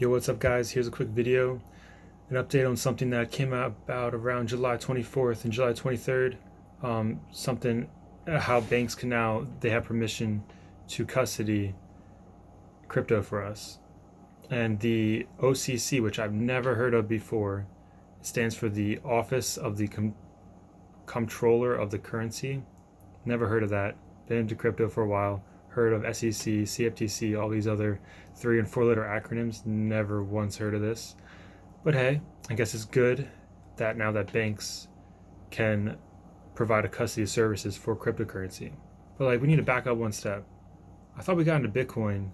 Yo, what's up, guys? Here's a quick video, an update on something that came out about around July 24th and July 23rd. Something how banks can now they have permission to custody crypto for us, and the OCC, which I've never heard of before, stands for the Office of the Comptroller of the Currency. Never heard of that. Been into crypto for a while. Heard of SEC, CFTC, all these other 3 and 4 letter acronyms. Never once heard of this. But hey, I guess it's good that now that banks can provide a custody of services for cryptocurrency. But like, we need to back up one step. I thought we got into Bitcoin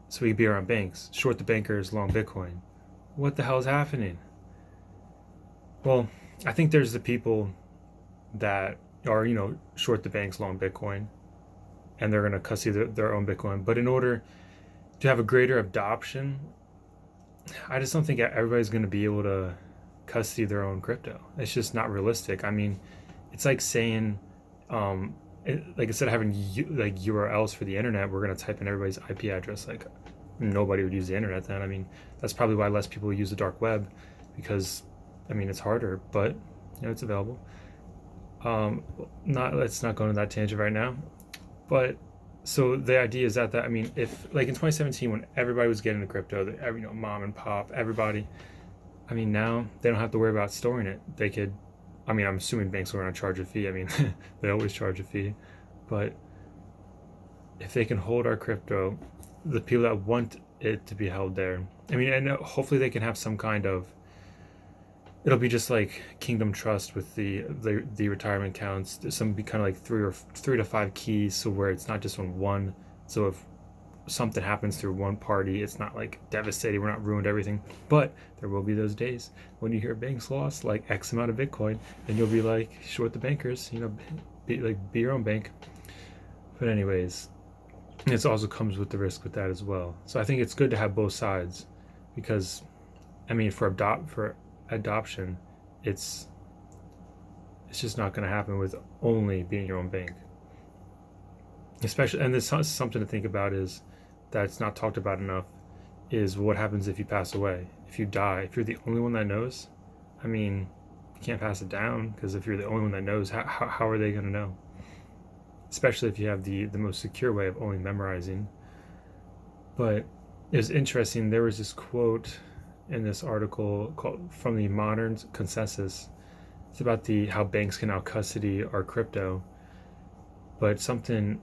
so we could be around banks, short the bankers, long Bitcoin. What the hell is happening? Well, I think there's the people that are, short the banks, long Bitcoin, and they're going to custody their own Bitcoin. But in order to have a greater adoption, I just don't think everybody's going to be able to custody their own crypto. It's just not realistic. I mean, it's like saying, like instead of having like URLs for the internet, we're going to type in everybody's IP address. Like nobody would use the internet then. I mean, that's probably why less people use the dark web, because I mean it's harder, but it's available. Let's not go into that tangent right now. But so the idea is that I mean, if like in 2017 when everybody was getting into crypto, mom and pop, everybody, I mean now they don't have to worry about storing it. They could, I mean, I'm assuming banks are going to charge a fee. I mean, they always charge a fee, but if they can hold our crypto, the people that want it to be held there, I mean, and hopefully they can have some kind of, it'll be just like Kingdom Trust with the retirement accounts. Some be kind of like 3 to 5 keys, so where it's not just on one. So if something happens through one party, it's not like devastating. We're not ruined everything. But there will be those days when you hear banks lost like X amount of Bitcoin, and you'll be like, short the bankers. Be your own bank. But anyways, it also comes with the risk with that as well. So I think it's good to have both sides, because I mean, for adoption, it's just not going to happen with only being your own bank. Especially, and there's something to think about is that it's not talked about enough, is what happens if you pass away, if you die, if you're the only one that knows. I mean, you can't pass it down, because if you're the only one that knows, how are they going to know? Especially if you have the most secure way of only memorizing. But it was interesting, there was this quote in this article called from the Modern Consensus. It's about how banks can now custody our crypto, but something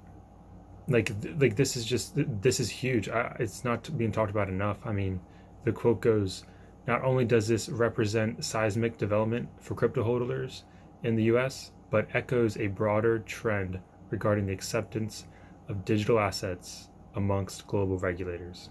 like this is huge. It's not being talked about enough. I mean, the quote goes, not only does this represent seismic development for crypto holders in the US, but echoes a broader trend regarding the acceptance of digital assets amongst global regulators.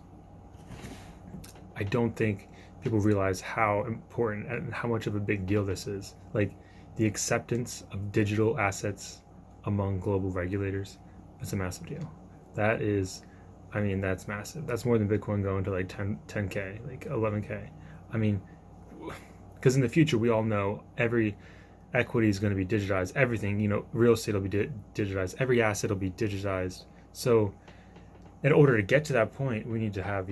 I don't think people realize how important and how much of a big deal this is. Like, the acceptance of digital assets among global regulators, that's a massive deal. That is, I mean, that's massive. That's more than Bitcoin going to like 10K, like 11K. I mean, because in the future, we all know every equity is going to be digitized. Everything, real estate will be digitized. Every asset will be digitized. So in order to get to that point, we need to have,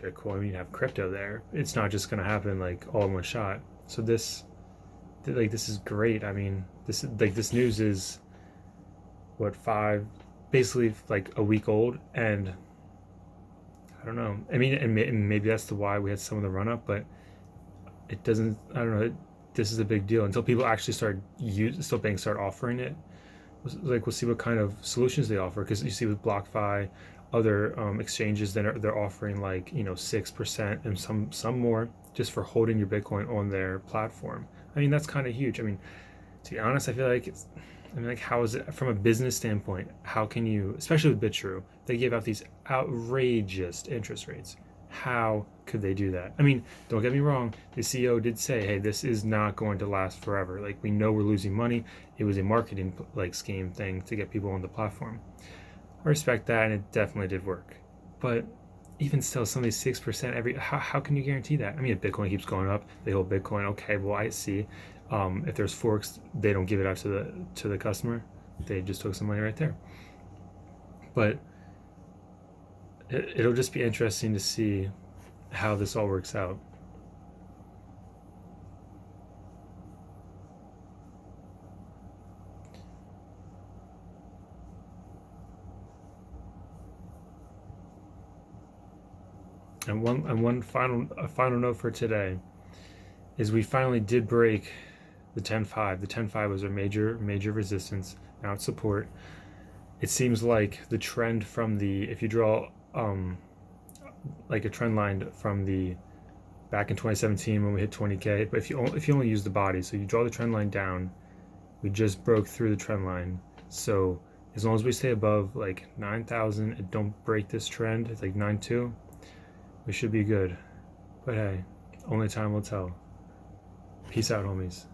Bitcoin, we need to have crypto there. It's not just going to happen like all in one shot. So this is great. I mean, this news is what, basically like a week old, and I don't know. I mean, and maybe that's why we had some of the run up, but it doesn't. I don't know. This is a big deal until people actually still banks start offering it. Like, we'll see what kind of solutions they offer, because you see with BlockFi, other exchanges that they're offering like 6% and some more just for holding your Bitcoin on their platform. I mean, that's kind of huge. I mean, to be honest, I feel like how is it from a business standpoint? How can you, especially with BitTrue, they give out these outrageous interest rates. How could they do that? I mean, don't get me wrong, the CEO did say, hey, this is not going to last forever. Like, we know we're losing money. It was a marketing scheme thing to get people on the platform. I respect that, and it definitely did work. But even still, some of these 6% how can you guarantee that? I mean, if Bitcoin keeps going up, they hold Bitcoin. Okay, well, I see. If there's forks, they don't give it out to the customer. They just took some money right there. But it'll just be interesting to see how this all works out. And one final note for today is we finally did break the 10.5. The 10.5 was our major resistance. Now it's support. It seems like the trend from the, if you draw like a trend line from the back in 2017 when we hit 20K, but if you only use the body, so you draw the trend line down, we just broke through the trend line. So as long as we stay above like 9,000 and don't break this trend, it's like 9.2, we should be good. But hey, only time will tell. Peace out, homies.